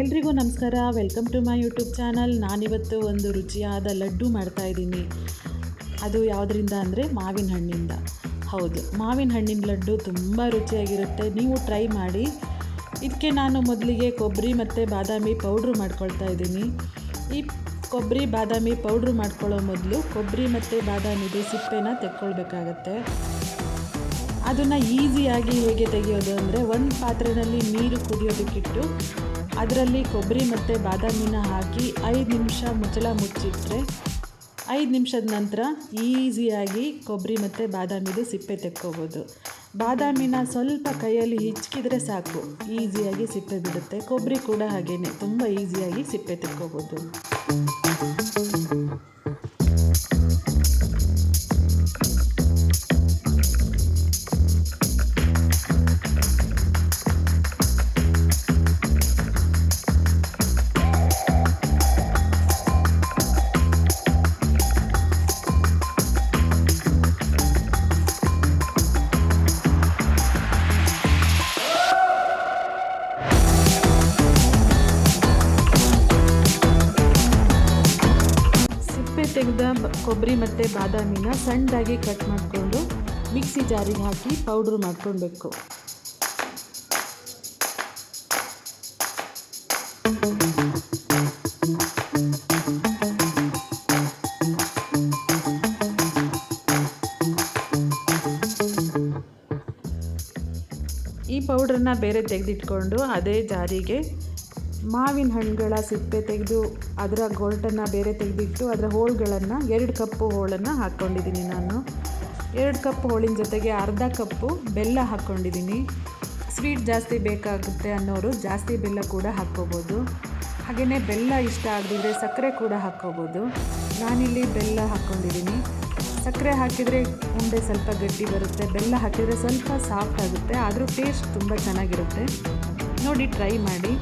ಎಲ್ರಿಗೂ ನಮಸ್ಕಾರ. Welcome to my YouTube channel. ನಾನಿವತ್ತು ಒಂದು ರುಚಿಯಾದ ಲಡ್ಡು ಮಾಡ್ತಾಯಿದ್ದೀನಿ. ಅದು ಯಾವುದರಿಂದ ಅಂದರೆ ಮಾವಿನ ಹಣ್ಣಿಂದ. ಹೌದು, ಮಾವಿನ ಹಣ್ಣಿನ ಲಡ್ಡು ತುಂಬ ರುಚಿಯಾಗಿರುತ್ತೆ. ನೀವು ಟ್ರೈ ಮಾಡಿ. ಇದಕ್ಕೆ ನಾನು ಮೊದಲಿಗೆ ಕೊಬ್ಬರಿ ಮತ್ತು ಬಾದಾಮಿ ಪೌಡ್ರು ಮಾಡ್ಕೊಳ್ತಾ ಇದ್ದೀನಿ. ಈ ಕೊಬ್ಬರಿ ಬಾದಾಮಿ ಪೌಡ್ರು ಮಾಡ್ಕೊಳ್ಳೋ ಮೊದಲು ಕೊಬ್ಬರಿ ಮತ್ತು ಬಾದಾಮಿದು ಸಿಪ್ಪೆನ ತೆಕ್ಕೊಳ್ಬೇಕಾಗತ್ತೆ. ಅದನ್ನು ಈಸಿಯಾಗಿ ಹೇಗೆ ತೆಗೆಯೋದು ಅಂದರೆ, ಒಂದು ಪಾತ್ರೆಯಲ್ಲಿ ನೀರು ಕುದಿಯೋದಕ್ಕಿಟ್ಟು ಅದರಲ್ಲಿ ಕೊಬ್ಬರಿ ಮತ್ತು ಬಾದಾಮಿನ ಹಾಕಿ 5 ನಿಮಿಷ ಮುಚ್ಚಳ ಮುಚ್ಚಿಟ್ರೆ 5 ನಿಮಿಷದ ನಂತರ ಈಸಿಯಾಗಿ ಕೊಬ್ಬರಿ ಮತ್ತು ಬಾದಾಮಿದು ಸಿಪ್ಪೆ ತೆಕ್ಕೋಬೋದು. ಬಾದಾಮಿನ ಸ್ವಲ್ಪ ಕೈಯಲ್ಲಿ ಹಿಚ್ಕಿದ್ರೆ ಸಾಕು, ಈಸಿಯಾಗಿ ಸಿಪ್ಪೆ ಬಿಡುತ್ತೆ. ಕೊಬ್ಬರಿ ಕೂಡ ಹಾಗೇ ತುಂಬ ಈಸಿಯಾಗಿ ಸಿಪ್ಪೆ ತೆಕ್ಕೋಬೋದು. ತೆಗೆದ ಕೊಬ್ಬರಿ ಮತ್ತು ಬಾದಾಮಿನ ಸಣ್ಣದಾಗಿ ಕಟ್ ಮಾಡಿಕೊಂಡು ಮಿಕ್ಸಿ ಜಾರಿಗೆ ಹಾಕಿ ಪೌಡ್ರು ಮಾಡ್ಕೊಳ್ಬೇಕು. ಈ ಪೌಡ್ರನ್ನ ಬೇರೆ ತೆಗೆದಿಟ್ಕೊಂಡು ಅದೇ ಜಾರಿಗೆ ಮಾವಿನ ಹಣ್ಣುಗಳ ಸಿಪ್ಪೆ ತೆಗೆದು ಅದರ ಗೋಲ್ಟನ್ನು ಬೇರೆ ತೆಗೆದಿಟ್ಟು ಅದರ ಹೋಳುಗಳನ್ನು 2 ಕಪ್ಪು ಹೋಳನ್ನು ಹಾಕ್ಕೊಂಡಿದ್ದೀನಿ. ನಾನು 2 ಕಪ್ ಹೋಳಿನ ಜೊತೆಗೆ ಅರ್ಧ ಕಪ್ಪು ಬೆಲ್ಲ ಹಾಕ್ಕೊಂಡಿದ್ದೀನಿ. ಸ್ವೀಟ್ ಜಾಸ್ತಿ ಬೇಕಾಗುತ್ತೆ ಅನ್ನೋರು ಜಾಸ್ತಿ ಬೆಲ್ಲ ಕೂಡ ಹಾಕ್ಕೋಬೋದು. ಹಾಗೆಯೇ ಬೆಲ್ಲ ಇಷ್ಟ ಆಗದಿದ್ರೆ ಸಕ್ಕರೆ ಕೂಡ ಹಾಕ್ಕೋಬೋದು. ನಾನಿಲ್ಲಿ ಬೆಲ್ಲ ಹಾಕ್ಕೊಂಡಿದ್ದೀನಿ. ಸಕ್ಕರೆ ಹಾಕಿದರೆ ಉಂಡೆ ಸ್ವಲ್ಪ ಗಟ್ಟಿ ಬರುತ್ತೆ, ಬೆಲ್ಲ ಹಾಕಿದರೆ ಸ್ವಲ್ಪ ಸಾಫ್ಟ್ ಆಗುತ್ತೆ. ಆದರೂ ಟೇಸ್ಟ್ ತುಂಬ ಚೆನ್ನಾಗಿರುತ್ತೆ. ನೋಡಿ, ಟ್ರೈ ಮಾಡಿ.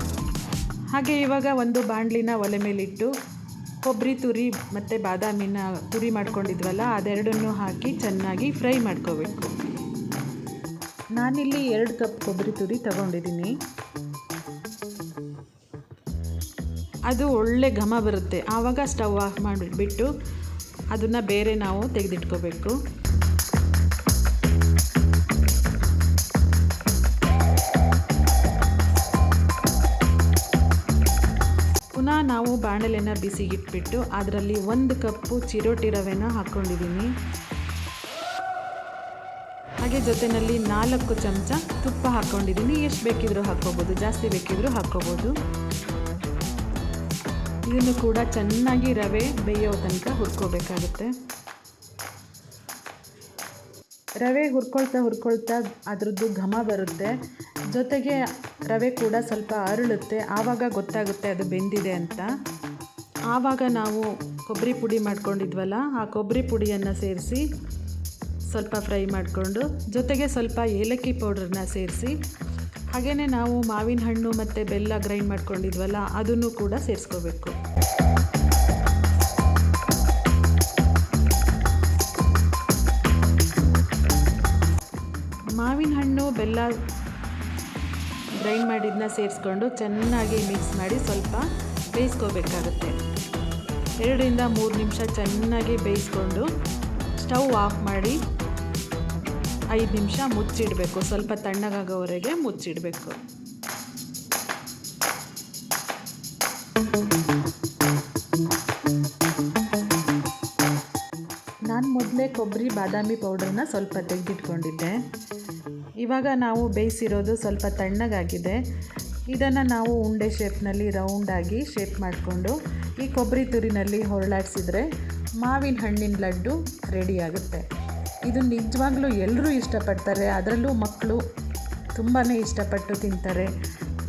ಹಾಗೆ ಇವಾಗ ಒಂದು ಬಾಣಲಿನ ಒಲೆ ಮೇಲಿಟ್ಟು ಕೊಬ್ಬರಿ ತುರಿ ಮತ್ತು ಬಾದಾಮಿನ ತುರಿ ಮಾಡ್ಕೊಂಡಿದ್ವಲ್ಲ, ಅದೆರಡನ್ನೂ ಹಾಕಿ ಚೆನ್ನಾಗಿ ಫ್ರೈ ಮಾಡ್ಕೋಬೇಕು. ನಾನಿಲ್ಲಿ 2 ಕಪ್ ಕೊಬ್ಬರಿ ತುರಿ ತಗೊಂಡಿದ್ದೀನಿ. ಅದು ಒಳ್ಳೆ ಘಮ ಬರುತ್ತೆ. ಆವಾಗ ಸ್ಟವ್ ಆಫ್ ಮಾಡಿಬಿಟ್ಟು ಅದನ್ನು ಬೇರೆ ನಾವು ತೆಗೆದಿಟ್ಕೋಬೇಕು. ಪುನಃ ನಾವು ಬಾಣಲೆನ ಬಿಸಿಗಿಟ್ಬಿಟ್ಟು ಅದರಲ್ಲಿ 1 ಕಪ್ಪು ಚಿರೋಟಿ ರವೆನ ಹಾಕ್ಕೊಂಡಿದ್ದೀನಿ. ಹಾಗೆ ಜೊತೆಯಲ್ಲಿ 4 ಚಮಚ ತುಪ್ಪ ಹಾಕ್ಕೊಂಡಿದ್ದೀನಿ. ಎಷ್ಟು ಬೇಕಿದ್ರೂ ಹಾಕ್ಕೋಬೋದು, ಜಾಸ್ತಿ ಬೇಕಿದ್ರೂ ಹಾಕ್ಕೋಬೋದು. ಇದನ್ನು ಕೂಡ ಚೆನ್ನಾಗಿ ರವೆ ಬೇಯೋ ತನಕ ಹುರ್ಕೋಬೇಕಾಗುತ್ತೆ. ರವೆ ಹುರ್ಕೊಳ್ತಾ ಅದರದ್ದು ಘಮ ಬರುತ್ತೆ. ಜೊತೆಗೆ ರವೆ ಕೂಡ ಸ್ವಲ್ಪ ಅರಳುತ್ತೆ. ಆವಾಗ ಗೊತ್ತಾಗುತ್ತೆ ಅದು ಬೆಂದಿದೆ ಅಂತ. ಆವಾಗ ನಾವು ಕೊಬ್ಬರಿ ಪುಡಿ ಮಾಡ್ಕೊಂಡಿದ್ವಲ್ಲ, ಆ ಕೊಬ್ಬರಿ ಪುಡಿಯನ್ನು ಸೇರಿಸಿ ಸ್ವಲ್ಪ ಫ್ರೈ ಮಾಡಿಕೊಂಡು ಜೊತೆಗೆ ಸ್ವಲ್ಪ ಏಲಕ್ಕಿ ಪೌಡ್ರನ್ನ ಸೇರಿಸಿ, ಹಾಗೆಯೇ ನಾವು ಮಾವಿನ ಹಣ್ಣು ಮತ್ತು ಬೆಲ್ಲ ಗ್ರೈಂಡ್ ಮಾಡ್ಕೊಂಡಿದ್ವಲ್ಲ ಅದನ್ನು ಕೂಡ ಸೇರಿಸ್ಕೋಬೇಕು. ಮಾವಿನ ಹಣ್ಣು ಬೆಲ್ಲ ಗ್ರೈಂಡ್ ಮಾಡಿದ್ದನ್ನ ಸೇರಿಸ್ಕೊಂಡು ಚೆನ್ನಾಗಿ ಮಿಕ್ಸ್ ಮಾಡಿ ಸ್ವಲ್ಪ ಬೇಯಿಸ್ಕೋಬೇಕಾಗುತ್ತೆ. 2 ರಿಂದ 3 ನಿಮಿಷ ಚೆನ್ನಾಗಿ ಬೇಯಿಸ್ಕೊಂಡು ಸ್ಟವ್ ಆಫ್ ಮಾಡಿ 5 ನಿಮಿಷ ಮುಚ್ಚಿಡಬೇಕು. ಸ್ವಲ್ಪ ತಣ್ಣಗಾಗೋವರೆಗೆ ಮುಚ್ಚಿಡಬೇಕು. ನಾನು ಮೊದಲೇ ಕೊಬ್ಬರಿ ಬಾದಾಮಿ ಪೌಡ್ರನ್ನ ಸ್ವಲ್ಪ ತೆಗೆದಿಟ್ಕೊಂಡಿದ್ದೆ. ಇವಾಗ ನಾವು ಬೇಯಿಸಿರೋದು ಸ್ವಲ್ಪ ತಣ್ಣಗಾಗಿದೆ. ಇದನ್ನು ನಾವು ಉಂಡೆ ಶೇಪ್ನಲ್ಲಿ ರೌಂಡಾಗಿ ಶೇಪ್ ಮಾಡಿಕೊಂಡು ಈ ಕೊಬ್ಬರಿ ತುರಿನಲ್ಲಿ ಹೊರಳಾಡಿಸಿದ್ರೆ ಮಾವಿನ ಹಣ್ಣಿನ ಲಡ್ಡು ರೆಡಿಯಾಗುತ್ತೆ. ಇದು ನಿಜವಾಗ್ಲೂ ಎಲ್ಲರೂ ಇಷ್ಟಪಡ್ತಾರೆ. ಅದರಲ್ಲೂ ಮಕ್ಕಳು ತುಂಬಾ ಇಷ್ಟಪಟ್ಟು ತಿಂತಾರೆ.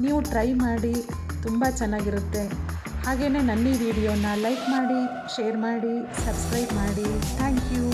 ನೀವು ಟ್ರೈ ಮಾಡಿ, ತುಂಬ ಚೆನ್ನಾಗಿರುತ್ತೆ. ಹಾಗೆಯೇ ನನ್ನ ಈ ವಿಡಿಯೋನ ಲೈಕ್ ಮಾಡಿ, ಶೇರ್ ಮಾಡಿ, ಸಬ್ಸ್ಕ್ರೈಬ್ ಮಾಡಿ. Thank you.